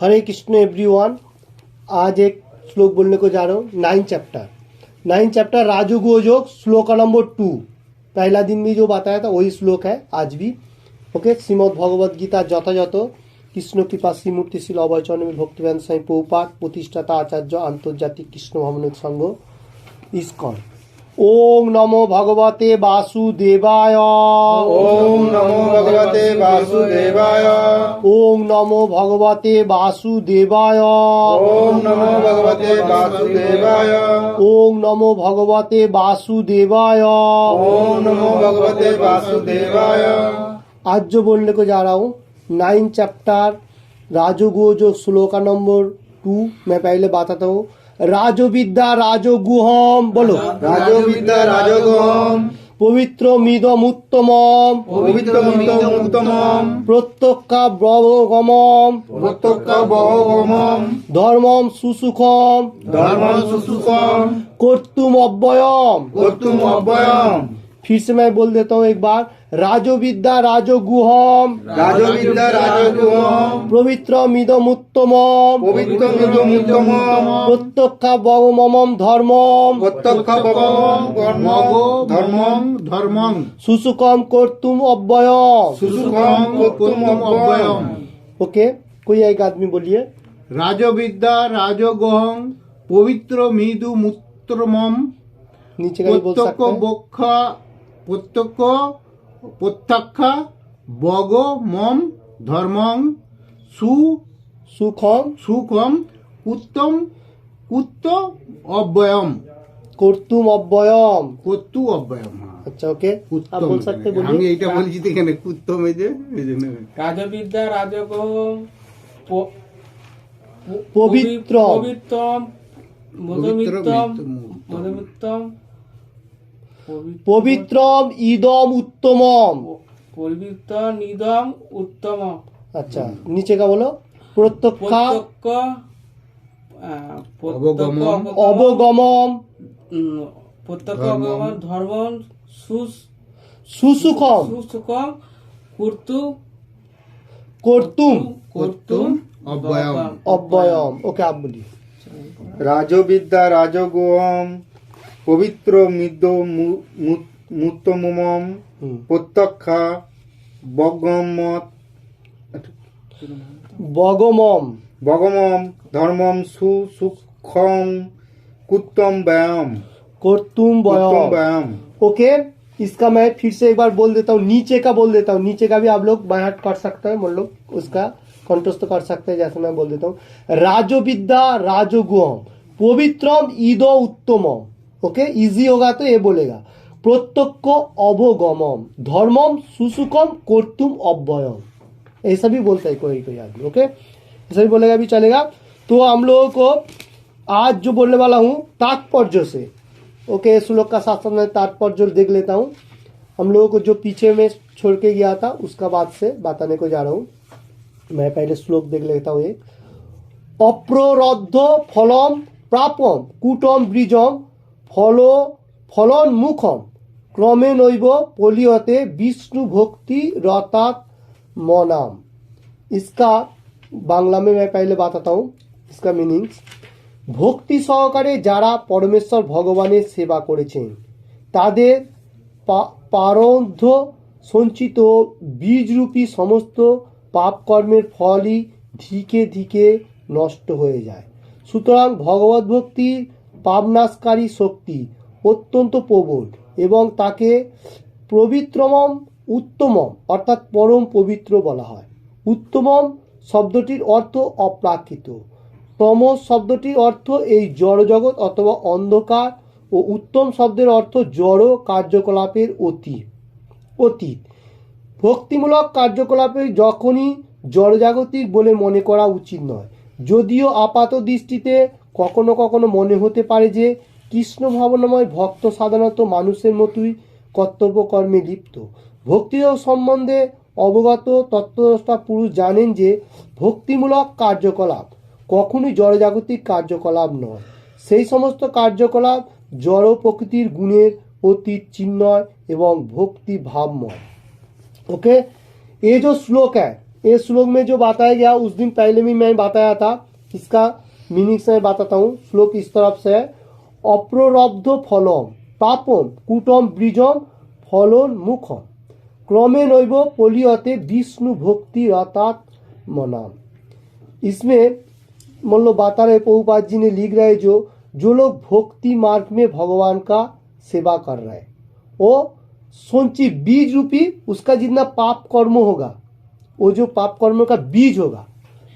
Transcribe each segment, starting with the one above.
हरे Krishna everyone. आज एक श्लोक बोलने को जा रहा हूँ। 9 चैप्टर राजयोग योग श्लोक नंबर 2। पहला दिन भी जो बताया था वही श्लोक है आज भी। ओके, श्रीमद् भगवद गीता যথাযথ কৃষ্ণ কৃপা শ্রীমূর্তিশীল অভয়চরণে ভক্তিবেদান্ত স্বামী প্রভুপাদ প্রতিষ্ঠাতা আচার্য আন্তর্জাতিক কৃষ্ণ ভ্রমণক সংঘ ইসকন। ओम नमो भगवते वासुदेवाय। ओम नमो भगवते वासुदेवाय। ओम नमो भगवते वासुदेवाय। ओम नमो भगवते वासुदेवाय। ओम नमो भगवते वासुदेवाय। ओम नमो भगवते वासुदेवाय। आज जो बोलने को जा रहा हूँ 9 चैप्टर राजयोग जो श्लोक नंबर 2 मैं पहले बताता हूँ। राजविद्या राजगुहम बोलो। राजविद्या राजगुहम पवित्र मिदम उत्तमम पवित्रमिदम् उत्तमम् प्रत्यक्ष ब्रह्मगमम प्रत्यक्ष बहुगमम् धर्मम सुसुखम धर्मं सुसुखम् कर्तुम अव्ययम। कर्तुम् अव्ययम्। फिर से मैं बोल देता हूँ एक बार। राजविद्या राजगुहम राजविद्या राजगुहम् पवित्र मिदम उत्तमम पवित्रमिदम् उत्तमम् प्रत्यक्ष ब्रह्मम धर्मम प्रत्यक्ष बहुगमम् धर्मं सुसुखम कर्तुम अव्ययम। सुसुखम् कर्तुम् अव्ययम्। ओके, कोई एक आदमी बोलिए। राजविद्या राजगोहं पवित्र मृदु मूत्रमम नीचे का भी बोल सकते हैं। प्रत्यक्ष बग मम धर्मं सुखम सुखम उत्तम अव्ययम कर्तुम अव्ययम। कुत्तु अव्ययम। हाँ, अच्छा, ओके, आप बोल सकते আমি बोलिए। এইটা বলছি তো এখানে কুত্তম এই যে রাজবিদ্যা রাজগোহম পবিত্র পবিত্রম মধুমিত্তম মধুমিত্তম পবিত্রম ইদম উত্তমম। পবিত্র নিদম উত্তম अच्छा, नीचे का बोलो। प्रत्यक्ष অবগমম প্রত্যক্ষ ধর্ম সুসুখম সুসুখম कर्तुम কুত্তম অব্যয়ম। अव्ययम। ओके, आप बोलिए। राजविद्या राजगुहम पवित्र मुत्तमम प्रत्यक्ष बगमम भगमम धर्मम सुसुखम कुत्तम व्यायाम कर्तुम व्यायाम। ओके, इसका मैं फिर से एक बार बोल देता हूँ। नीचे का बोल देता हूँ। नीचे का भी आप लोग बाय हार्ट कर सकते हैं, मतलब उसका कंठस्थ कर सकते हैं जैसे मैं बोल देता हूँ। राजविद्या राजगुहम पवित्रम ईदो उत्तमम। ओके, इजी होगा तो ये बोलेगा। प्रत्यक्ष अवगमम धर्मम सुसुखम कर्तुम अव्ययम। ऐसा भी बोलता है कोई कोई आदमी। ओके, ऐसा भी बोलेगा भी चलेगा। तो हम लोगों को आज जो बोलने वाला हूँ तात्पर्य से। ओके, श्लोक का साथ साथ मैं तात्पर्य देख लेता हूँ। हम लोगों को जो पीछे में छोड़ के गया था उसका बात से बताने को जा रहा हूँ। मैं पहले श्लोक देख लेता हूँ। एक अप्रोरद्ध फलम प्रापम कूटम ब्रिजम फलो फलन मुखम क्रमे नैव पलियते विष्णु भक्ति रतात मनाम। इसका बांग्ला में मैं पहले बताता हूँ इसका मीनिंग्स। ভক্তি সহকারে যারা পরমেশ্বর ভগবানের সেবা করেছেন তাদের প্রারব্ধ সঞ্চিত বীজরূপী সমস্ত পাপ কর্মের ফলই ধিকে ধিকে নষ্ট হয়ে যায়। সুতরাং ভগবত ভক্তির পাপনাশকারী শক্তি অত্যন্ত প্রবল এবং তাকে পবিত্রমম উত্তমম অর্থাৎ পরম পবিত্র বলা হয়। উত্তমম শব্দটির অর্থ অপ্রাকৃত। তমস শব্দটির অর্থ এই জড়জগৎ অথবা অন্ধকার ও উত্তম শব্দের অর্থ জড় কার্যকলাপের অতীত। ভক্তিমূলক কার্যকলাপে যখনই জড়জাগতিক বলে মনে করা উচিত নয়, যদিও আপাত দৃষ্টিতে কখনো কখনো মনে হতে পারে যে কৃষ্ণ ভাবনাময় ভক্ত সাধারণত মানুষের মতোই কর্তব্যকর্মে লিপ্ত। ভক্তিযোগ সম্বন্ধে অবগত তত্ত্বদ্রষ্টা পুরুষ জানেন যে ভক্তিমূলক কার্যকলাপ কখনোই জড়জাগতিক কার্যকলাপ নয়। সেই সমস্ত কার্যকলাপ জড় প্রকৃতির গুণের অতীত চিন্ময় এবং ভক্তি भावमय। ओके, ये जो श्लोक है ये श्लोक में जो बताया गया उस दिन पहले भी मैं बताया था, इसका मीनिंग से मैं बताता हूँ। श्लोक इस तरफ से है, अप्ररब्ध फलम पापम कूटम ब्रिजम फलन मुखम क्रमे नैव पलियते विष्णु भक्ति रतात मनाम। इसमें मान लो बता रहे प्रभुपाद जी ने लिख रहे जो लोग भक्ति मार्ग में भगवान का सेवा कर रहे हैं, वो संचित बीज रूपी उसका जितना पाप कर्म होगा, वो जो पाप कर्म का बीज होगा,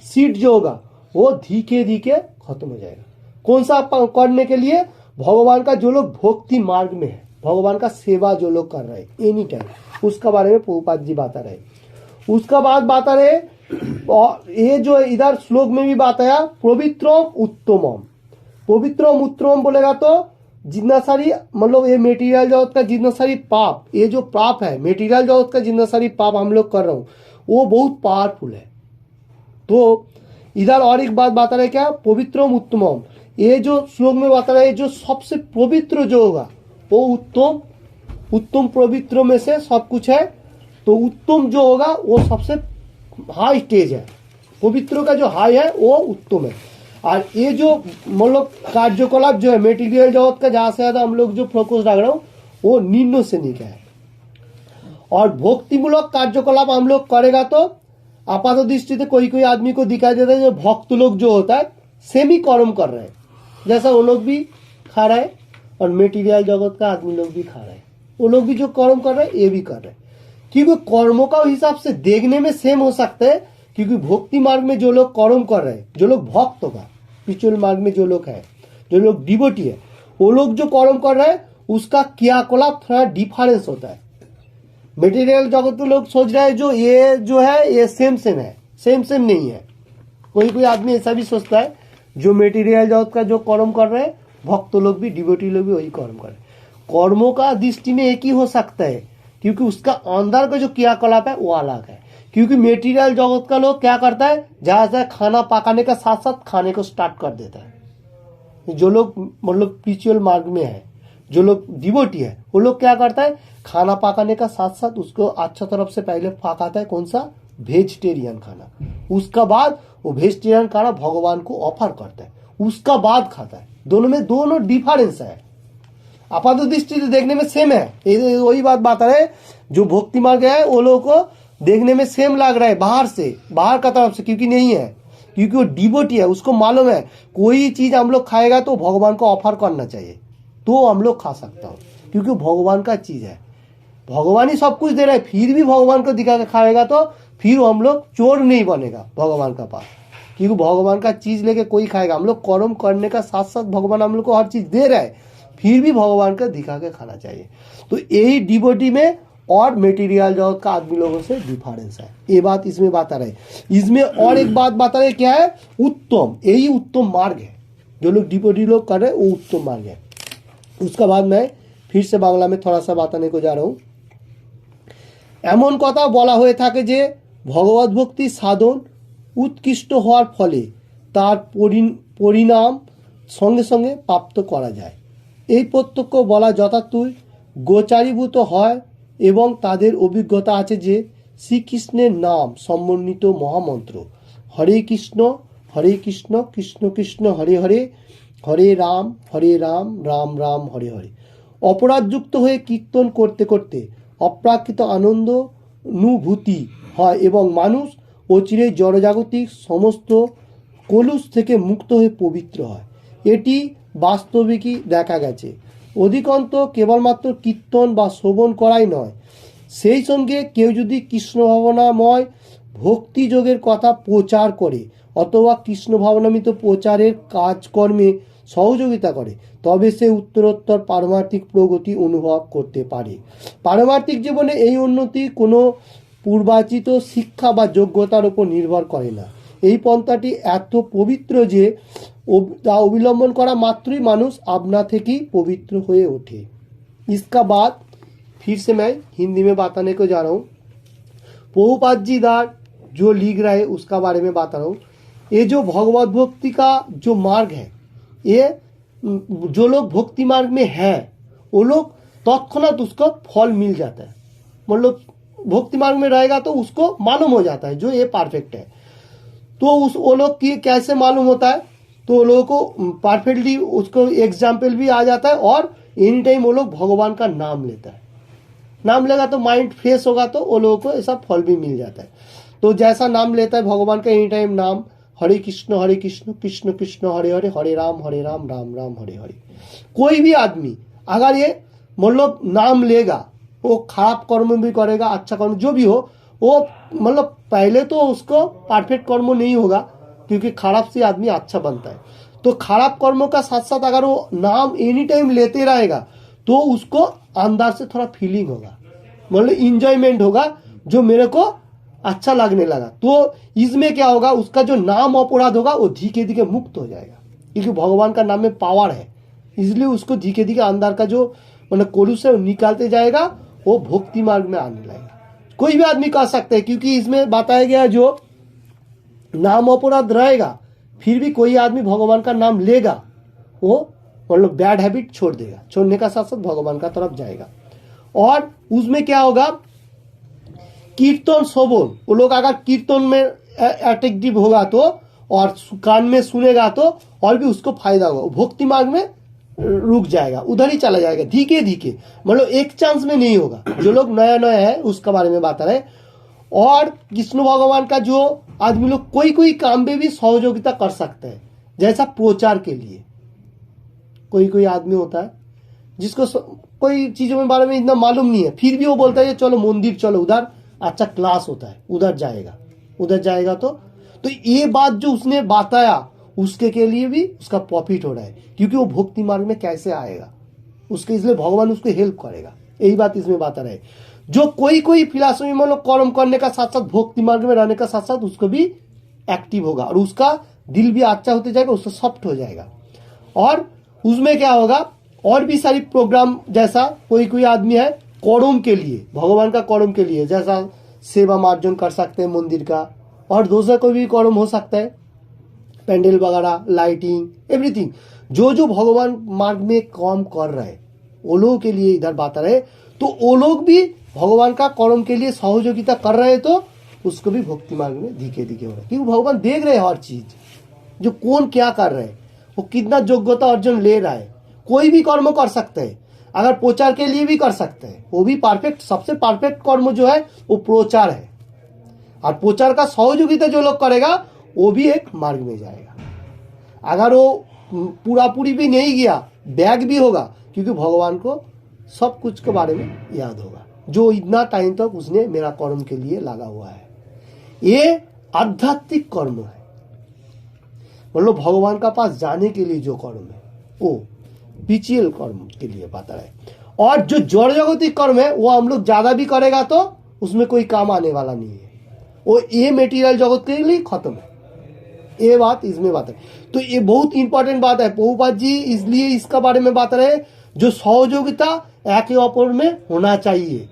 सीड जो होगा, वो धीरे धीरे खत्म हो जाएगा। कौन सा करने के लिए? भगवान का जो लोग भक्ति मार्ग में है, भगवान का सेवा जो लोग कर रहे हैं एनी टाइम, उसका बारे में प्रभुपाद जी बता रहे। उसका बाद बता रहे, और ये जो इधर श्लोक में भी बताया, पवित्रम उत्तमम। पवित्रम उत्तमम बोलेगा तो जितना सारी मतलब ये मेटीरियल जगत का जितना सारी पाप, ये जो पाप है मेटीरियल जगत का जितना सारी पाप हम लोग कर रहे हो वो बहुत पावरफुल है। तो इधर और एक बात बता रहे क्या, पवित्रम उत्तमम। ये जो श्लोक में बता रहे जो सबसे पवित्र जो होगा वो उत्तम, उत्तम पवित्र में से सब कुछ है, तो उत्तम जो होगा वो सबसे हाई स्टेज है। पवित्र का जो हाई है वो उत्तम है। और ये जो मतलब कार्यकलाप जो है मेटीरियल जगत का जहाँ से ज्यादा हम लोग जो फोकस रख रहे हो वो निम्न श्रेणी का है। और भक्तिमूलक कार्यकलाप हम लोग करेगा तो आपात दृष्टि से कोई कोई आदमी को दिखाई देता है जो भक्त लोग जो होता है सेम ही कर्म कर रहे हैं, जैसा वो लोग भी खा रहे हैं और मेटीरियल जगत का आदमी लोग भी खा रहे हैं, वो लोग भी जो कर्म कर रहे हैं ये भी कर रहे हैं। क्योंकि कर्मों का हिसाब से देखने में सेम हो सकते हैं, क्योंकि भक्ति मार्ग में जो लोग कर्म कर रहे हैं, जो लोग भक्त होगा, स्पिरिचुअल मार्ग में जो लोग है, जो लोग डिवोटी है, वो लोग जो कर्म कर रहे हैं उसका क्रियाकलाप थोड़ा डिफरेंस होता है। मटेरियल जगत में लोग सोच रहे हैं जो ये जो है ये सेम है, सेम नहीं है। कोई कोई आदमी ऐसा भी सोचता है जो मटेरियल जगत का जो कर्म कर रहे हैं भक्त लोग भी डिवोटी लोग भी वही कर्म कर रहे हैं। कर्मों का दृष्टि में एक ही हो सकता है, क्योंकि उसका अंदर का जो क्रियाकलाप है वो अलग है। क्योंकि मेटीरियल जगत का लोग क्या करता है, जहां से खाना पकाने का साथ साथ खाने को स्टार्ट कर देता है। जो लोग मतलब स्पिरिचुअल मार्ग में है, जो लोग डिवोटी है, वो लोग क्या करता है, खाना पकाने का साथ साथ उसको अच्छा तरफ से पहले पकाता है, कौन सा, वेजिटेरियन खाना। उसका बाद वो वेजिटेरियन खाना भगवान को ऑफर करता है, उसका बाद खाता है। दोनों में दोनों डिफरेंस है। आपात दृष्टि से देखने में सेम है, वही बात बता रहे, जो भक्ति मार्ग है वो लोगों को देखने में सेम लग रहा है बाहर से, बाहर का तरफ से, क्योंकि नहीं है, क्योंकि वो डिवोटी है, उसको मालूम है कोई चीज हम लोग खाएगा तो भगवान को ऑफर करना चाहिए तो हम लोग खा सकता हूँ, क्योंकि भगवान का चीज है, भगवान ही सब कुछ दे रहा है। फिर भी भगवान को दिखा के खाएगा तो फिर हम लोग चोर नहीं बनेगा भगवान का पास, क्योंकि भगवान का चीज लेके कोई खाएगा। हम लोग कर्म करने का साथ साथ भगवान हम लोग को हर चीज दे रहा है, फिर भी भगवान का दिखा के खाना चाहिए। तो यही डिवोटी में और मेटीरियल जगत का आदमी लोगों से डिफरेंस है, ये बात इसमें बता रहे। इसमें और एक बात बता रहे क्या है, उत्तम, यही उत्तम मार्ग है। जो लोग डिवोटी लोग कर रहे हैं वो उत्तम मार्ग है। उसका बाद मैं फिर से बांग्ला में थोड़ा सा बताने को जा रहा हूँ। एमन कथा बला হয়ে থাকে যে ভগবত ভক্তি সাধন উৎকৃষ্ট হওয়ার ফলে তার পরিণাম সঙ্গে সঙ্গে প্রাপ্ত করা যায়। এই প্রত্যক্ষ বলা যথার্থই গোচারীভূত হয় এবং তাদের অভিজ্ঞতা আছে যে শ্রীকৃষ্ণের নাম সমন্বিত মহামন্ত্র হরে কৃষ্ণ কৃষ্ণ কৃষ্ণ হরে হরে হরে রাম রাম রাম হরে হরে অপরাধযুক্ত হয়ে কীর্তন করতে করতে অপ্রাকৃত আনন্দ অনুভূতি হয় এবং মানুষ অচিরে জড়জাগতিক সমস্ত কলুষ থেকে মুক্ত হয়ে পবিত্র হয়। এটি বাস্তবিকই দেখা গেছে। অধিকন্ত কেবলমাত্র কীর্তন বা শ্রবণ করাই নয়, সেই সঙ্গে কেউ যদি কৃষ্ণ ভাবনাময় ভক্তিযোগের কথা প্রচার করে অথবা কৃষ্ণ ভাবনামিত প্রচারের কাজকর্মে সহযোগিতা করে তবে সে উত্তরোত্তর পারমার্থিক প্রগতি অনুভব করতে পারে। পারমার্থিক জীবনে এই উন্নতি কোনো পূর্বাচিত শিক্ষা বা যোগ্যতার উপর নির্ভর করে না। এই পন্থাটি এত পবিত্র যে তা অবলম্বন করা মাত্রই মানুষ আপনা থেকেই পবিত্র হয়ে ওঠে। इसका बाद फिर से मैं हिंदी में बताने को जा रहा हूँ। प्रभुपाद जी दार जो लिख रहा है उसका बारे में बता रहा हूँ। ये जो भगवत भक्ति का जो मार्ग है, ये जो लोग भक्ति मार्ग में है वो लोग तत्क्षणात उसको फल मिल जाता है। मतलब भक्ति मार्ग में रहेगा तो उसको मालूम हो जाता है जो ये परफेक्ट है। तो उस वो लोग की कैसे मालूम होता है, तो वो लोगों को परफेक्टली उसको एग्जाम्पल भी आ जाता है और एनी टाइम वो लोग भगवान का नाम लेता है। नाम लेगा तो माइंड फ्रेश होगा तो वो लोगों को ऐसा फल भी मिल जाता है। तो जैसा नाम लेता है भगवान का एनी टाइम नाम, हरे कृष्ण कृष्ण कृष्ण हरे हरे, हरे राम राम राम हरे हरे। कोई भी आदमी अगर ये मतलब नाम लेगा, वो खराब कर्म भी करेगा अच्छा कर्म जो भी हो, वो मतलब पहले तो उसको परफेक्ट कर्म नहीं होगा, क्योंकि खराब से आदमी अच्छा बनता है। तो खराब कर्मों का साथ साथ अगर वो नाम एनी टाइम लेते रहेगा तो उसको अंदर से थोड़ा फीलिंग होगा, मतलब इंजॉयमेंट होगा, जो मेरे को अच्छा लगने लगा। तो इसमें क्या होगा, उसका जो नाम अपराध होगा वो धीरे धीरे मुक्त हो जाएगा, क्योंकि भगवान का नाम में पावर है, इसलिए उसको धीरे धीरे अंदर का जो मतलब कोलूस है वो निकालते जाएगा, वो भक्ति मार्ग में आने लगेगा। कोई भी आदमी कर सकता है, क्योंकि इसमें बताया गया जो नाम अपराध रहेगा फिर भी कोई आदमी भगवान का नाम लेगा, वो मतलब बैड हैबिट छोड़ देगा, छोड़ने का साथ साथ भगवान का तरफ जाएगा। और उसमें क्या होगा, कीर्तन श्रवण, वो लोग अगर कीर्तन में अट्रैक्टिव होगा तो और कान में सुनेगा तो और भी उसको फायदा होगा, भक्ति मार्ग में रुक जाएगा, उधर ही चला जाएगा धीरे धीरे, मतलब एक चांस में नहीं होगा। जो लोग नया नया है उसका बारे में बता रहे। और कृष्ण भगवान का जो आदमी लोग कोई कोई काम में भी सहयोगिता कर सकते हैं, जैसा प्रचार के लिए कोई कोई आदमी होता है जिसको कोई चीजों में बारे में इतना मालूम नहीं है, फिर भी वो बोलता है चलो मंदिर चलो, उधर अच्छा क्लास होता है, उधर जाएगा तो ये बात जो उसने बताया उसके के लिए भी उसका प्रॉफिट हो रहा है, क्योंकि वो भक्ति मार्ग में कैसे आएगा उसके, इसलिए भगवान उसको हेल्प करेगा। यही बात इसमें बता रहे। जो कोई कोई फिलॉसफी में लोग कर्म करने का साथ साथ भक्ति मार्ग में रहने का साथ साथ उसको भी एक्टिव होगा और उसका दिल भी अच्छा होते जाएगा, उसको सॉफ्ट हो जाएगा। और उसमें क्या होगा, और भी सारी प्रोग्राम, जैसा कोई कोई आदमी है कर्म के लिए, भगवान का कर्म के लिए, जैसा सेवा मार्जन कर सकते हैं मंदिर का, और दूसरा कोई भी कर्म हो सकता है, पैंडल वगैरह, लाइटिंग, एवरीथिंग, जो जो भगवान मार्ग में काम कर रहे हैं वो लोगों के लिए इधर बात रहे। तो वो लोग भी भगवान का कर्म के लिए सहयोगिता कर रहे हैं, तो उसको भी भक्ति मार्ग में धीरे धीरे हो रहा है, क्योंकि भगवान देख रहे हैं हर चीज, जो कौन क्या कर रहे हैं, वो कितना योग्यता अर्जन ले रहा है। कोई भी कर्म कर सकते हैं, अगर प्रचार के लिए भी कर सकते हैं, वो भी परफेक्ट, सबसे परफेक्ट कर्म जो है वो प्रचार है। और प्रचार का सहयोगिता जो लोग करेगा वो भी एक मार्ग में जाएगा। अगर वो पूरा पूरी भी नहीं गया, बैग भी होगा, क्योंकि भगवान को सब कुछ के बारे में याद होगा, जो इतना टाइम तक उसने मेरा कर्म के लिए लगा हुआ है। ये आध्यात्मिक कर्म है, मतलब भगवान का पास जाने के लिए जो कर्म है वो स्पिरिचुअल कर्म के लिए बता रहे। और जो जड़ जगतिक कर्म है वो हम लोग ज्यादा भी करेगा तो उसमें कोई काम आने वाला नहीं है, वो ये मेटीरियल जगत के लिए खत्म है। ये बात इसमें बात है। तो ये बहुत इंपॉर्टेंट बात है, प्रभुपाद जी इसलिए इसका बारे में बात रहे, जो सहयोगिता एक अपर में होना चाहिए।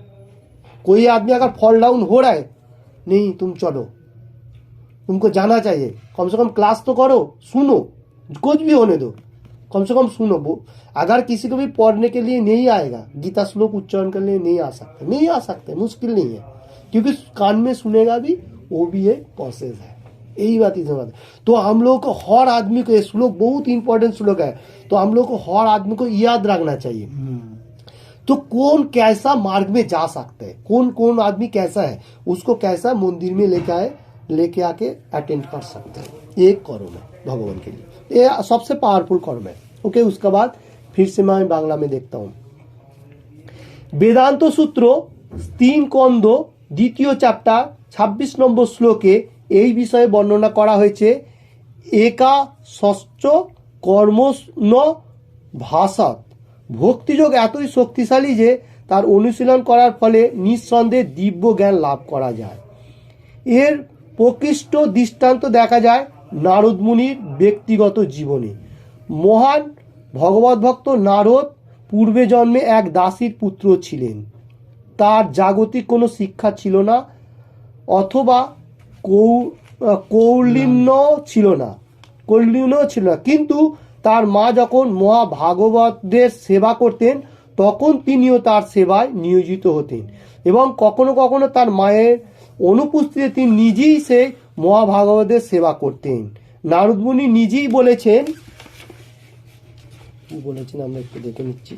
कोई आदमी अगर फॉल डाउन हो रहा है, नहीं तुम चलो, तुमको जाना चाहिए, कम से कम क्लास तो करो, सुनो, कुछ भी होने दो, कम से कम सुनो। अगर किसी को भी पढ़ने के लिए नहीं आएगा, गीता श्लोक उच्चारण के लिए नहीं आ सकते, मुश्किल नहीं है, क्योंकि कान में सुनेगा भी, वो भी एक प्रोसेस है। यही बात इसमें बात है। तो हम लोग को हर आदमी को, ये श्लोक बहुत इंपॉर्टेंट श्लोक है, तो हम लोग को हर आदमी को याद रखना चाहिए। तो कौन कैसा मार्ग में जा सकता है, कौन कौन आदमी कैसा है, उसको कैसा मंदिर में लेके आके अटेंड कर सकते हैं। एक कर्म है भगवान के लिए, ये सबसे पावरफुल कर्म है। ओके, उसके बाद फिर से मैं बांग्ला में देखता हूँ। वेदांत सूत्र 3 দ্বিতীয় চ্যাপ্টার 26 নম্বর শ্লোকে এই বিষয়ে বর্ণনা করা হয়েছে। একা ষষ্ঠ কর্ম ন ভাসাত, ভক্তিযোগ এতই শক্তিশালী যে তার অনুশীলন করার ফলে নিঃসন্দেহে দিব্য জ্ঞান লাভ করা যায়। এর প্রকৃষ্ট দৃষ্টান্ত দেখা যায় নারদ মুনির ব্যক্তিগত জীবনে। মহান ভগবত ভক্ত নারদ পূর্বে জন্মে এক দাসীর পুত্র ছিলেন। তার জাগতিক কোনো শিক্ষা ছিল না অথবা কৌলীন্য ছিল না, কিন্তু তার মা যখন মহাভাগবতদের সেবা করতেন তখন তিনিও তার সেবায় নিয়োজিত হতেন এবং কখনো কখনো তার মায়ের অনুপস্থিতিতে তিনি নিজেই সেই মহাভাগবতের সেবা করতেন। নারদ মুনি নিজেই বলেছেন, কি বলেছেন আমরা একটু দেখে নিচ্ছি।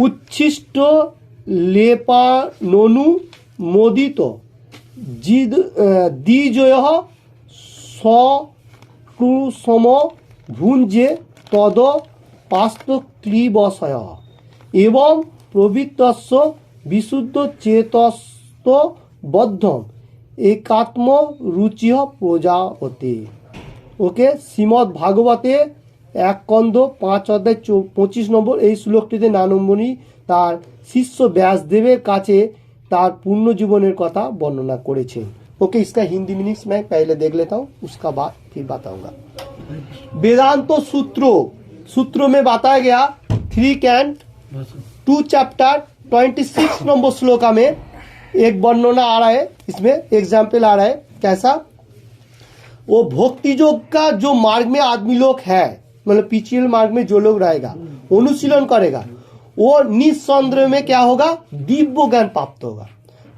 উচ্ছিষ্ট লেপাননু মোদিত দ্বিজয় সম ভুঞ্জে তদ পাস্ত ক্লীবশয় এবং প্রবৃত্তস্য বিশুদ্ধ চেতস্ত বদ্ধম একাত্ম রুচি প্রজাপতি। ওকে, শ্রীমদ্ ভাগবতে 1 স্কন্ধ 5 অধ্যায় 25 নম্বর এই শ্লোকটিতে নারদ মুনি তার শিষ্য व्यासदेव কাছে তার পূর্ণ জীবনের কথা বর্ণনা করেছেন। ओके, इसका हिंदी मीनिंग्स मैं पहले देख लेता हूँ, उसका बाद फिर बताऊंगा। वेदांत सूत्रों में बताया गया 3 कैंट 2 चैप्टर 26 नंबर श्लोका में एक वर्णना आ रहा है, इसमें एग्जाम्पल आ रहा है। कैसा? वो भक्ति योग का जो मार्ग में आदमी लोग है, मतलब पीछे मार्ग में जो लोग रहेगा, अनुशीलन करेगा, वो निस्संदेह में क्या होगा? दिव्य ज्ञान प्राप्त होगा।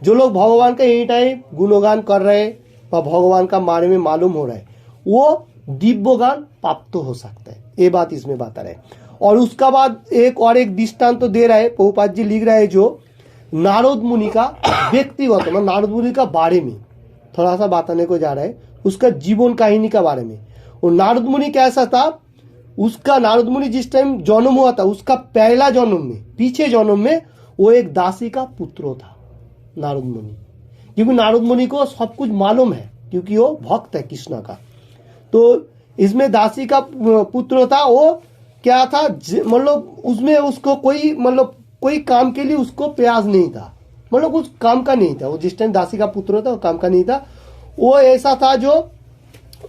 जो लोग भगवान का एनी टाइम गुणगान कर रहे हैं और भगवान का बारे में मालूम हो रहा है, वो दिव्य ज्ञान प्राप्त हो सकता है। ये बात इसमें बता रहे हैं। और उसका बाद एक दृष्टांत तो दे रहा है, प्रभुपाद जी लिख रहा है जो नारद मुनि का व्यक्तिगत, मतलब नारद मुनि का बारे में थोड़ा सा बताने को जा रहा है, उसका जीवन कहानी का बारे में। और नारद मुनि कैसा था? उसका नारद मुनि जिस टाइम जन्म हुआ था, उसका पहला जन्म में, पीछे जन्म में वो एक दासी का पुत्र था नारद मुनि, क्योंकि नारद मुनि को सब कुछ मालूम है क्योंकि वो भक्त है कृष्ण का। तो इसमें दासी का पुत्र था। वो क्या था, मतलब उसमें उसको कोई काम के लिए उसको प्रयास नहीं था, मतलब कुछ काम का नहीं था। वो जिस टाइम दासी का पुत्र था वो काम का नहीं था। वो ऐसा था जो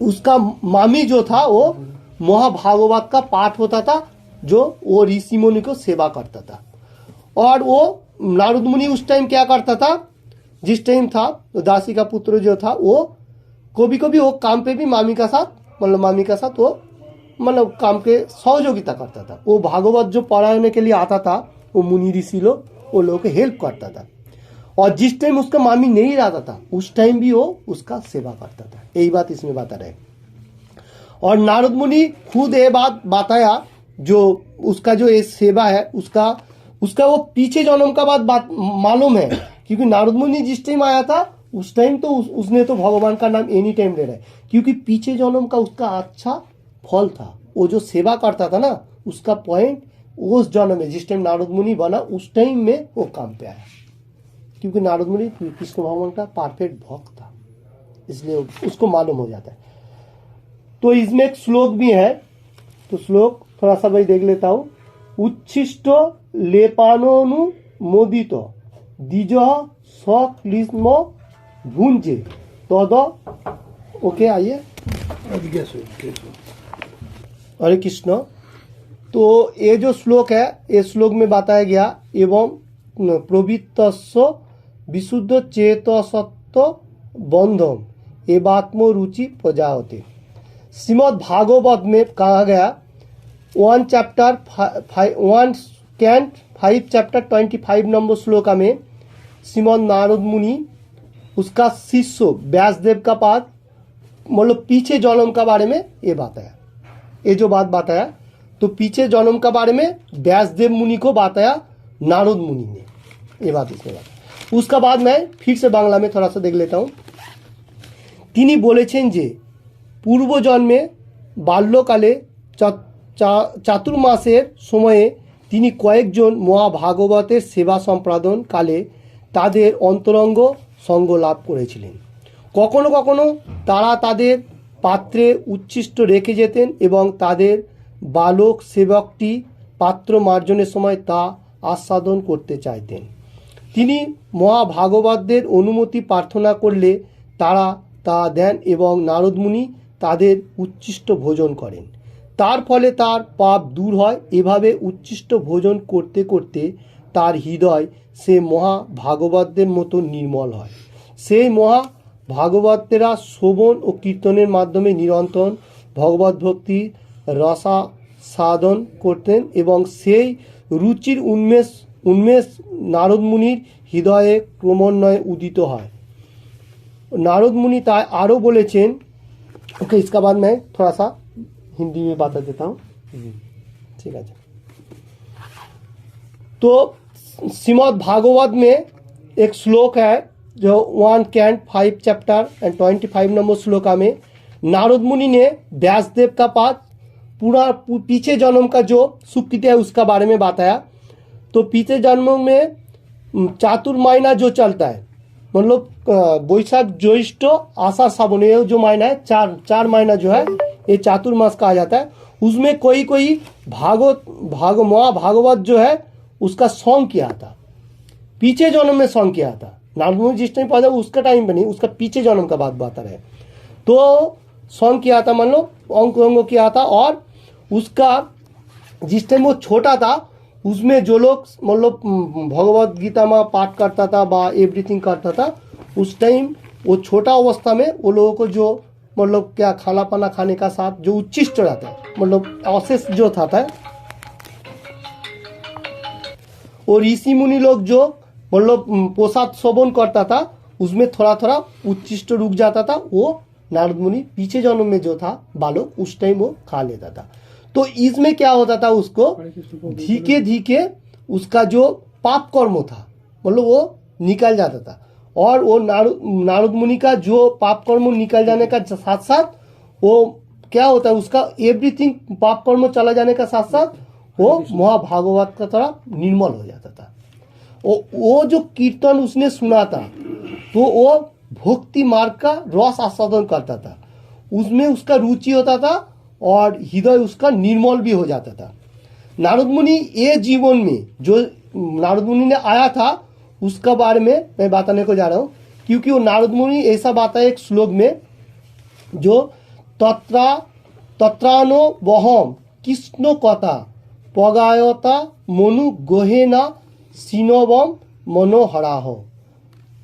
उसका मामी जो था वो महाभागवत का पाठ होता था, जो वो ऋषि मुनि को सेवा करता था। और वो नारद मुनि उस टाइम क्या करता था, जिस टाइम था दासी का पुत्र जो था वो कभी कभी वो काम पे भी मामी का साथ वो मतलब काम के सहयोगिता करता था। वो भागवत जो पढ़ाने के लिए आता था, वो मुनि ऋषि लोग वो लोगों को हेल्प करता था। और जिस टाइम उसका मामी नहीं रहता था उस टाइम भी वो उसका सेवा करता था। यही बात इसमें बता रहे। और नारद मुनि खुद ये बात बताया, जो उसका जो ये सेवा है उसका वो पीछे जन्म का बात मालूम है, क्योंकि नारद मुनि जिस टाइम आया था उस टाइम तो उसने तो भगवान का नाम एनी टाइम ले रहा है, क्योंकि पीछे जन्म का उसका अच्छा फल था। वो जो सेवा करता था ना, उसका पॉइंट उस जन्म में जिस टाइम नारद मुनि बना उस टाइम में वो काम पे आया, क्योंकि नारद मुनि कृष्ण भगवान का परफेक्ट भक्त था, इसलिए उसको मालूम हो जाता है। तो इसमें एक श्लोक भी है, तो श्लोक थोड़ा सा मैं देख लेता हूँ। उच्छिष्ट लेपानोनु मोदित द्विज सक्लिष्म भुंजे तद। ओके, आइए। हरे कृष्ण। तो ये जो श्लोक है, ये श्लोक में बताया गया एवं प्रवृत्तस्य विशुद्ध चेतसत्व बंधम एवात्म रुचि प्रजापति। श्रीमद् भागवत में कहा गया 1 कैंट 5 चैप्टर 25 नंबर श्लोका में श्रीमद् नारद मुनि उसका शिष्य व्यासदेव का पाठ, मतलब पीछे जन्म का बारे में ये बताया। ये जो बात बताया, तो पीछे जन्म का बारे में व्यासदेव मुनि को बताया नारद मुनि ने, ये बात इसमें बताया। उसका बाद मैं फिर से बांग्ला में थोड़ा सा देख लेता हूँ। তিনি বলেছেন যে পূর্ব জন্মে বাল্যকালে চাতুর্মাসের সময়ে তিনি কয়েকজন মহাভাগবতের সেবা সম্পাদন কালে তাদের অন্তরঙ্গ সঙ্গ লাভ করেছিলেন। কখনো কখনো তারা তাদের পাত্রে উচ্ছিষ্ট রেখে যেতেন এবং তাদের বালক সেবকটি পাত্র মার্জনের সময় তা আস্বাদন করতে চাইতেন। তিনি মহাভাগবতদের অনুমতি প্রার্থনা করলে তারা তা দেন এবং নারদ মুনি তাদের উচ্ছিষ্ট ভোজন করেন। তার ফলে তার পাপ দূর হয়। এভাবে উচ্ছিষ্ট ভোজন করতে করতে তার হৃদয় সে মহাভাগবতদের মতো নির্মল হয়। সেই মহাভাগবতেরা শ্রবণ ও কীর্তনের মাধ্যমে নিরন্তর ভগবত ভক্তি রসাস্বাদন সাধন করতেন এবং সেই রুচির উন্মেষ উন্মেষ नारद मुनिर हृदये क्रमान्वये उदित है। नारद मुनि ताई आरो बोलेছেন, ओके इसका बाद मैं थोड़ा सा हिंदी में बता देता हूँ, ठीक है। तो श्रीमद् भागवत में एक श्लोक है जो 105 चैप्टर एंड 25 नंबर श्लोका में नारद मुनि ने व्यासदेव का पाठ पूरा पीछे जन्म का जो सुकृति है उसका बारे में बताया। तो पीछे जन्मों में चातुर्मायना जो चलता है, मतलब बैशाख ज्येष्ठ आषाढ़ सावन, ये जो महीना है चार महीना जो है ये चातुर्मास कहा जाता है। उसमें कोई महाभागवत जो है उसका सॉन्ग किया था, पीछे जन्म में सॉन्ग किया था। नारद मुनि जिस टाइम पैदा उसका टाइम पे नहीं, उसका पीछे जन्म का बात बता रहे। तो सॉन्ग किया था, मान लो अंग किया था, और उसका जिस टाइम वो छोटा था उसमें जो लोग मतलब भगवत गीता में पाठ करता था बा एवरीथिंग करता था, उस टाइम वो छोटा अवस्था में वो लोगों को जो मतलब क्या खाना पाना खाने का साथ जो उच्छिष्ट रहता है, मतलब अवशेष जो था वो ऋषि मुनि लोग जो मतलब प्रसाद सेवन करता था उसमें थोड़ा थोड़ा उच्छिष्ट रुक जाता था। वो नारद मुनि पीछे जन्म में जो था बालक उस टाइम वो खा लेता था। तो इसमें क्या होता था, उसको धीरे धीरे उसका जो पाप कर्म था मतलब वो निकल जाता था, और वो नारद मुनि का जो पाप कर्म निकल जाने का साथ साथ वो क्या होता है, उसका एवरीथिंग पाप कर्म चला जाने का साथ साथ वो महाभागवत का तरह निर्मल हो जाता था। वो जो कीर्तन उसने सुना था तो वो भक्ति मार्ग का रस आस्वादन करता था, उसमें उसका रुचि होता था और हृदय उसका निर्मल भी हो जाता था। नारद मुनि ये जीवन में जो नारद मुनि ने आया था उसका बारे में मैं बताने को जा रहा हूँ, क्योंकि वो नारद मुनि ऐसा बात है एक श्लोक में जो तत्रानो वहम कृष्ण कथा पगायता मनु गोहेना सिनवम मनोहराह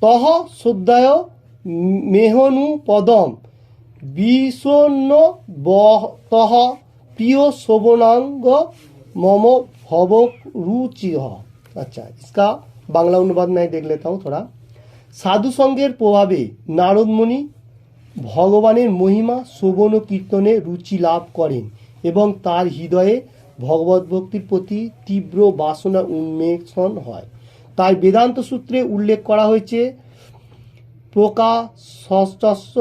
तह शुद्धाय मेहनु पदम विषन्न तह प्रिय शोभनांग मम भव रुचि। अच्छा, इसका बांग्ला अनुवाद मैं देख लेता हूँ थोड़ा। साधु संगेर प्रभावे नारद मुनि भगवानेर महिमा शोभन ও কীর্তনে रुचि लाभ करें এবং তার হৃদয়ে ভগবত ভক্তির প্রতি তীব্র বাসনা উন্মেষণ হয়। তাই বেদান্ত সূত্রে উল্লেখ করা হয়েছে প্রকাশস্য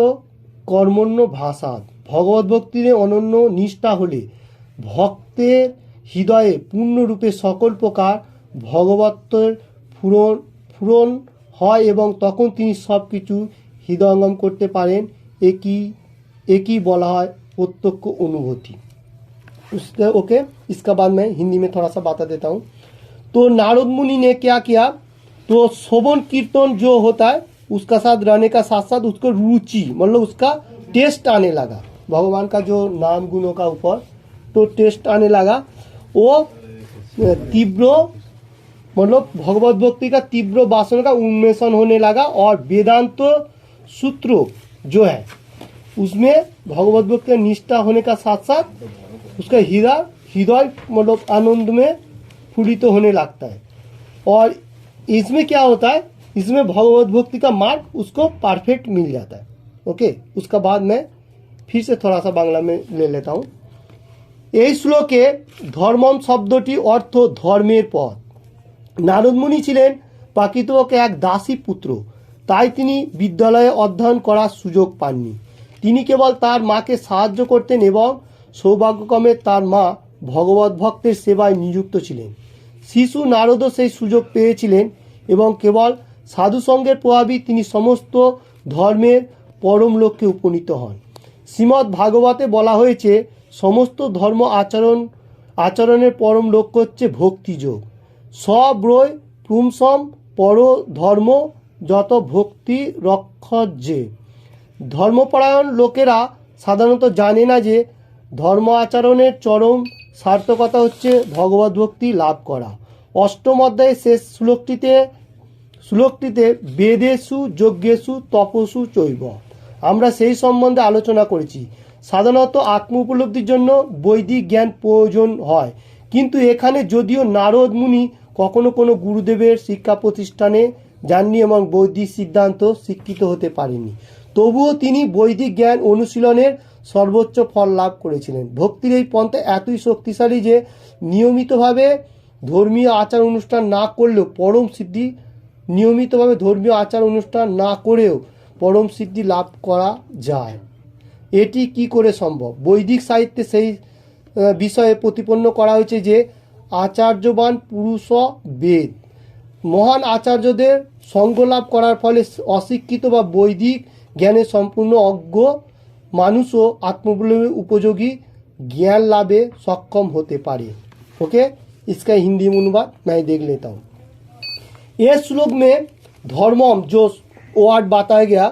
কর্মণ্য ভাষাৎ, ভগবত ভক্তিতে অনন্য নিষ্ঠা হলে ভক্তের হৃদয়ে পূর্ণরূপে সকল প্রকার ভগবতের পূরণ হয় এবং তখন তিনি সব কিছু হৃদয়ঙ্গম করতে পারেন। একই বলা হয় প্রত্যক্ষ अनुभूति। उसके ओके, इसका बाद मैं हिंदी में थोड़ा सा बता देता हूँ। तो नारद मुनि ने क्या किया, तो शोभन कीर्तन जो होता है उसका साथ रहने का साथ साथ उसको रुचि मतलब उसका टेस्ट आने लगा भगवान का जो नाम गुणों का ऊपर, तो टेस्ट आने लगा। वो तीव्र मतलब भगवत भक्ति का तीव्र वासना का उन्मेषण होने लगा, और वेदांत सूत्र जो है उसमें भगवत भक्ति का निष्ठा होने का साथ साथ उसका हृदय मतलब आनंद में फूलित तो होने लगता है। और इसमें क्या होता है, इसमें भगवत भक्ति का मार्ग उसको परफेक्ट मिल जाता है। ओके, उसका बाद मैं फिर से थोड़ा सा बांग्ला में ले लेता हूँ। এই শ্লোকে ধর্মম শব্দটি অর্থ ধর্মের পথ। নারদ মুনি ছিলেন প্রকৃতপক্ষে এক দাসী পুত্র, তাই তিনি বিদ্যালয়ে অধ্যয়ন করার সুযোগ পাননি। তিনি কেবল তার মাকে সাহায্য করতেন এবং সৌভাগ্যক্রমে তার মা ভগবত ভক্তের সেবায় নিযুক্ত ছিলেন। শিশু নারদও সেই সুযোগ পেয়েছিলেন এবং কেবল সাধুসঙ্গের প্রভাবেই তিনি সমস্ত ধর্মের পরম লক্ষ্যে উপনীত হন। শ্রীমদ্ ভাগবতে বলা হয়েছে সমস্ত ধর্ম আচরণের পরম লক্ষ্য হচ্ছে ভক্তিযোগ। সব্রয় পুংসম পর ধর্ম যত ভক্তি রক্ষজ্জে। ধর্মপরায়ণ লোকেরা সাধারণত জানে না যে ধর্ম আচরণের চরম সার্থকতা হচ্ছে ভগবত ভক্তি লাভ করা। অষ্টম অধ্যায়ে শেষ শ্লোকটিতে বেদেষু যজ্ঞেষু তপসু চৈব আমরা সেই সম্বন্ধে আলোচনা করেছি। সাধারণত আত্ম উপলব্ধির জন্য বৈদিক জ্ঞান প্রয়োজন হয়, কিন্তু এখানে যদিও নারদ মুনি কখনো কোনো গুরুদেবের শিক্ষা প্রতিষ্ঠানে যাননি এবং বৈদিক সিদ্ধান্ত শিক্ষিত হতে পারেননি, তবুও তিনি বৈদিক জ্ঞান অনুশীলনের সর্বোচ্চ ফল লাভ করেছিলেন। ভক্তির এই পন্থা এতই শক্তিশালী যে নিয়মিতভাবে ধর্মীয় আচার অনুষ্ঠান না করলেও পরম সিদ্ধি নিয়মিতভাবে ধর্মীয় আচার অনুষ্ঠান না করেও পরম সিদ্ধি লাভ করা যায়। এটি কি করে সম্ভব? বৈদিক সাহিত্যে সেই বিষয়ে প্রতিপন্ন করা হয়েছে যে আচার্যবান পুরুষ বেদ। মহান আচার্যদের সঙ্গ লাভ করার ফলে অশিক্ষিত বা বৈদিক জ্ঞানে সম্পূর্ণ অজ্ঞ মানুষও आत्मबल उपयोगी ज्ञान लाभे सक्षम होते पारे। ओके, इसका हिंदी में अनुवाद मैं देख लेता हूँ। ये श्लोक में धर्मम जो वर्ड बताया गया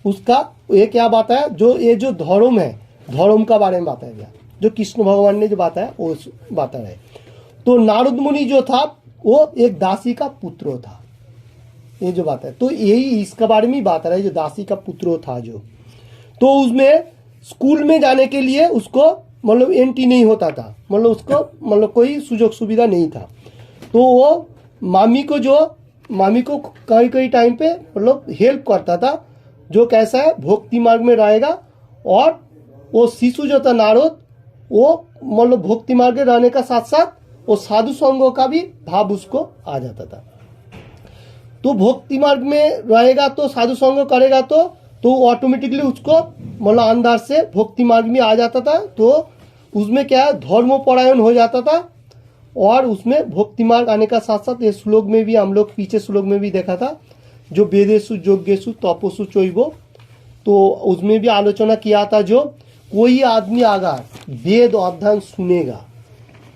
उसका ये क्या बताया, जो ये जो धर्म है धर्म का बारे में बताया गया, जो कृष्ण भगवान ने जो बताया वो बता रहे। तो नारद मुनि जो था वो एक दासी का पुत्र था, ये जो बात है तो यही इसके बारे में बात रहा है, जो दासी का पुत्र था जो, तो उसमें स्कूल में जाने के लिए उसको मतलब एंट्री नहीं होता था, मतलब उसको मतलब कोई सुजोग सुविधा नहीं था। तो वो मामी को कई कई टाइम पे मतलब हेल्प करता था, जो कैसा है भक्ति मार्ग में रहेगा। और वो शिशु जो था नारद वो मतलब भक्ति मार्ग में रहने का साथ साथ वो साधु संघों का भी भाव उसको आ जाता था। तो भक्ति मार्ग में रहेगा तो साधु संग करेगा तो ऑटोमेटिकली उसको मतलब अंदर से भक्ति मार्ग में आ जाता था। तो उसमें क्या है धर्मपरायण हो जाता था। और उसमें भक्ति मार्ग आने का साथ साथ ये श्लोक में भी हम लोग पीछे श्लोक में भी देखा था, जो वेदेषु यज्ञेषु तपस्सु चैव, तो उसमें भी आलोचना किया था, जो कोई आदमी अगर वेद अध्ययन सुनेगा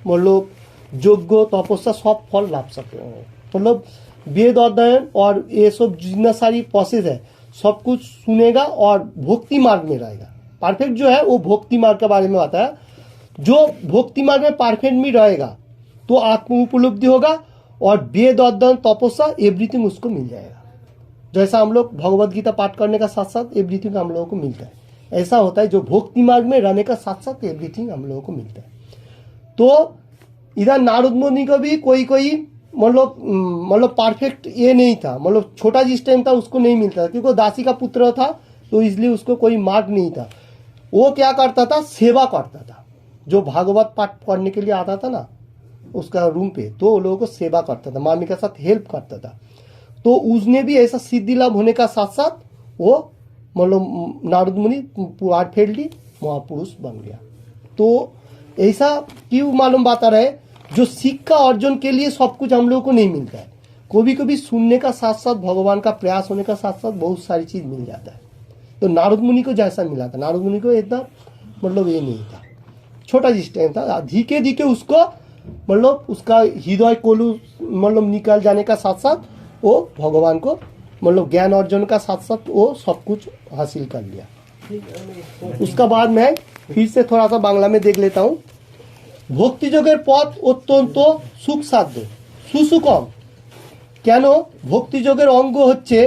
मतलब यज्ञ तपस्या सब फल लाभ सकते हैं, मतलब वेद अध्ययन और ये सब जितना सारी प्रोसेस है सब कुछ सुनेगा और भक्ति मार्ग में रहेगा। परफेक्ट जो है वो भक्ति मार्ग के बारे में बताया, जो भक्ति मार्ग में परफेक्ट में रहेगा तो आत्म उपलब्धि होगा और वेद अध्ययन तपस्या एवरीथिंग उसको मिल जाएगा। जैसा हम लोग भगवत गीता पाठ करने का साथ साथ एवरीथिंग हम लोगों को मिलता है, ऐसा होता है जो भक्ति मार्ग में रहने का साथ साथ एवरीथिंग हम लोगों को मिलता है। तो इधर नारद मुनि को भी कोई मतलब परफेक्ट ये नहीं था, मतलब छोटा जिस टाइम था उसको नहीं मिलता था, क्योंकि वो दासी का पुत्र था तो इसलिए उसको कोई मार्ग नहीं था। वो क्या करता था, सेवा करता था। जो भागवत पाठ पढ़ने के लिए आता था ना उसका रूम पे, तो वो लोगों को सेवा करता था, मामी के साथ हेल्प करता था। तो उसने भी ऐसा सिद्धि लाभ होने का साथ साथ वो मतलब नारद मुनि परफेक्टली महापुरुष बन गया। तो ऐसा क्यों मालूम बता रहे, जो शिक्षा अर्जन के लिए सब कुछ हम लोगों को नहीं मिलता है, कभी कभी सुनने का साथ साथ भगवान का प्रयास होने का साथ साथ बहुत सारी चीज मिल जाता है। तो नारद मुनि को जैसा मिला था, नारद मुनि को इतना मतलब ये नहीं था, छोटा जिस टाइम था, धीरे धीरे उसको मतलब उसका हृदय कोलू मतलब निकल जाने का साथ साथ वो भगवान को मतलब ज्ञान अर्जन का साथ साथ वो सब कुछ हासिल कर लिया। उसका बाद मैं फिर से थोड़ा सा बांग्ला में देख लेता हूँ। ভক্তিযোগের পথ অত্যন্ত সুখসাধ্য সুসুকম, কেন ভক্তিযোগের অঙ্গ হচ্ছে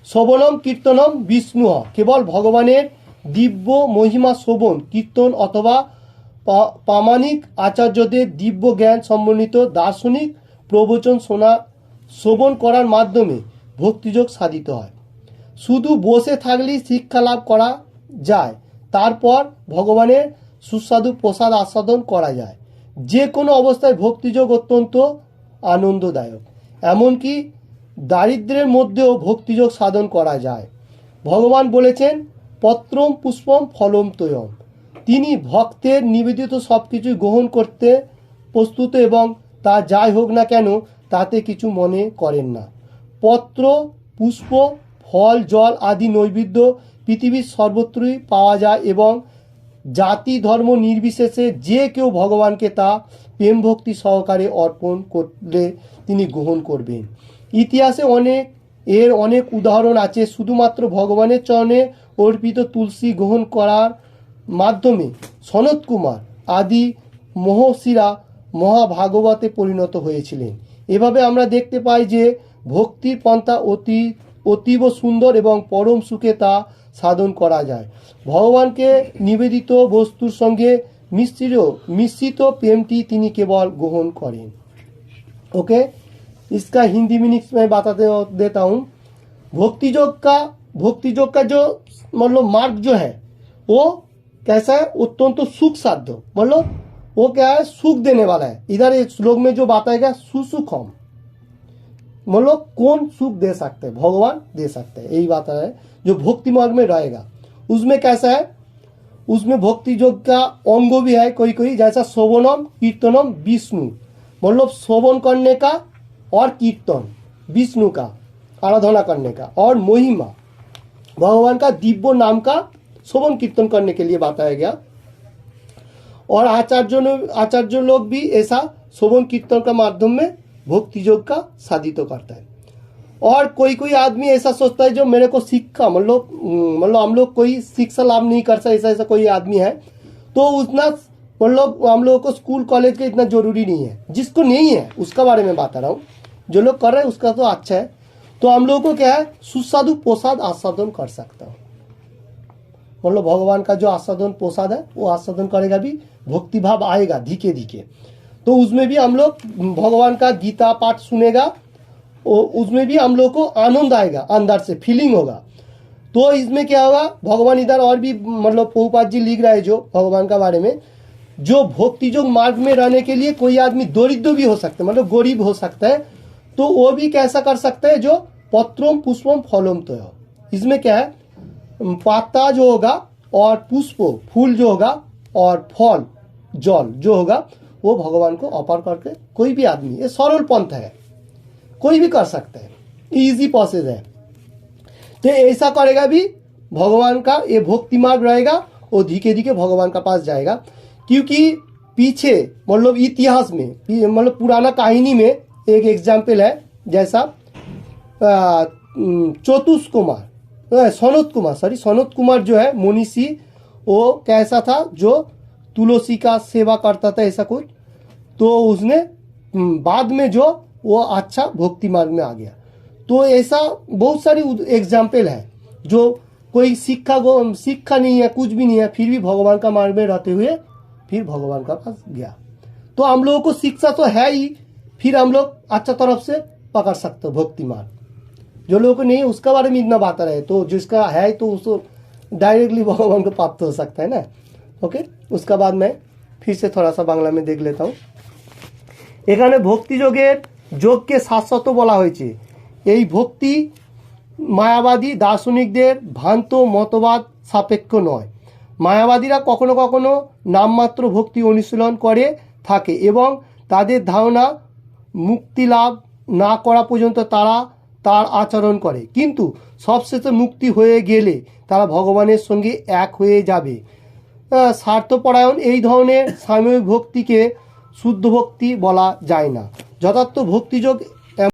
শ্রবণম কীর্তনম বিষ্ণু, কেবল ভগবানের দিব্য মহিমা শ্রবণ কীর্তন অথবা প্রামাণিক আচার্যদের দিব্য জ্ঞান সম্বন্ধিত দার্শনিক প্রবচন শ্রবণ করার মাধ্যমে ভক্তিযোগ সাধিত হয়। শুধু বসে থাকলেই শিক্ষা লাভ করা যায়, তারপর ভগবানের সুস্বাদু প্রসাদ আস্বাদন করা যায়। যে কোনো অবস্থায় ভক্তিযোগ অত্যন্ত আনন্দদায়ক, এমনকি দারিদ্র্যের মধ্যেও ভক্তিযোগ সাধন করা যায়। ভগবান বলেছেন পত্রম পুষ্পম ফলম তোয়ম, তিনি ভক্তের নিবেদিত সব কিছুই গ্রহণ করতে প্রস্তুত এবং তা যাই হোক না কেন তাতে কিছু মনে করেন না। পত্র পুষ্প ফল জল আদি নৈবেদ্য পৃথিবীর সর্বত্রই পাওয়া যায় এবং জাতি ধর্ম নির্বিশেষে যে কেউ ভগবানকে তা প্রেম ভক্তি সহকারে অর্পণ করলে তিনি গ্রহণ করবেন। ইতিহাসে অনেক উদাহরণ আছে, শুধুমাত্র ভগবানের চরণে অর্পিত তুলসী গ্রহণ করার মাধ্যমে সনত কুমার আদি মহর্ষিরা মহাভাগবতে পরিণত হয়েছিলেন। এভাবে আমরা দেখতে পাই যে ভক্তির পন্থা অতি অতীব সুন্দর এবং পরম সুখে তা সাধন করা যায়। ভগবানকে নিবেদিত বস্তুর সঙ্গে মিশ্রিত প্রেমটি তিনি केवल ग्रहण करें। ओके, इसका हिंदी मीनिंग मैं बताते देता हूँ। भक्ति योग का जो मतलब मार्ग जो है वो कैसा है, अत्यंत सुख साध्य, मतलब वो क्या है, सुख देने वाला है। इधर इस श्लोक में जो बताएगा सुसुखम, मतलब कौन सुख दे सकते हैं, भगवान दे सकते हैं, यही बात है। जो भक्ति मार्ग में रहेगा उसमें कैसा है, उसमें भक्ति योग का अंग भी है कोई कोई, जैसा श्रवणम कीर्तनम विष्णु, मतलब श्रवण करने का और कीर्तन विष्णु का आराधना करने का, और महिमा भगवान का दिव्य नाम का श्रवण कीर्तन करने के लिए बताया गया। और आचार्य लोग भी ऐसा श्रवण कीर्तन का माध्यम में भक्ति योग का साधित करता है। और कोई कोई आदमी ऐसा सोचता है जो मेरे को शिक्षा मतलब हम लोग कोई शिक्षा लाभ नहीं कर सकते, ऐसा कोई आदमी है तो उतना मतलब हम लोगों को स्कूल कॉलेज का इतना जरूरी नहीं है। जिसको नहीं है उसका बारे में बता रहा हूँ, जो लोग कर रहे हैं उसका तो अच्छा है। तो हम लोगों को क्या है, सुस्वादु प्रसाद आस्वादन कर सकता हूँ, मतलब भगवान का जो आस्वादन प्रसाद है वो आस्वादन करेगा भी, भक्ति भाव आएगा धीके धीके। तो उसमें भी हम लोग भगवान का गीता पाठ सुनेगा, उसमें भी हम लोग को आनंद आएगा, अंदर से फीलिंग होगा। तो इसमें क्या होगा, भगवान इधर और भी मतलब प्रभुपाद जी लिख रहा है जो भगवान का बारे में, जो भक्ति योग मार्ग में रहने के लिए कोई आदमी दरिद्र भी हो सकता है, मतलब गरीब हो सकता है, तो वो भी कैसा कर सकता है, जो पत्रम पुष्पम फलम तो है। इसमें क्या है, पत्ता जो होगा और पुष्प फूल जो होगा और फल जल जो होगा वो भगवान को अर्पण करके कोई भी आदमी, ये सरल पंथ है, कोई भी कर सकता है, इजी प्रोसेस है। तो ऐसा करेगा भी भगवान का ये भक्ति मार्ग रहेगा, वो धीरे धीरे भगवान का पास जाएगा। क्योंकि पीछे मतलब इतिहास में मतलब पुराना कहानी में एक एग्जाम्पल है, जैसा सनत कुमार जो है मुनीषी, वो कैसा था, जो तुलसी का सेवा करता था ऐसा कुछ, तो उसने बाद में जो वो अच्छा भक्ति मार्ग में आ गया। तो ऐसा बहुत सारी एग्जाम्पल है, जो कोई शिक्षा नहीं है, कुछ भी नहीं है, फिर भी भगवान का मार्ग में रहते हुए फिर भगवान का पास गया। तो हम लोगों को शिक्षा तो है ही, फिर हम लोग अच्छा तरफ से पकड़ सकते हो भक्ति मार्ग। जो लोगों को नहीं उसका बारे में इतना बात रहे, तो जिसका है तो उसको डायरेक्टली भगवान को प्राप्त हो सकता है ना। ओके, उसका बाद मैं फिर से थोड़ा सा बांग्ला में देख लेता हूँ। এখানে ভক্তি যোগকে শাশ্বত বলা হয়েছে। এই ভক্তি মায়াবাদী দার্শনিকদের ভ্রান্ত মতবাদ সাপেক্ষ নয়। মায়াবাদীরা কখনো কখনো নামমাত্র ভক্তি অনুশীলন করে থাকে এবং তাদের ধারণা মুক্তি লাভ না করা পর্যন্ত তারা তার আচরণ করে, কিন্তু সবশেষে মুক্তি হয়ে গেলে তারা ভগবানের সঙ্গে এক হয়ে যাবে। স্বার্থপরায়ণ এই ধরনের সাময়িক ভক্তিকে শুদ্ধ ভক্তি বলা যায় না। যথার্থ ভক্তিযোগ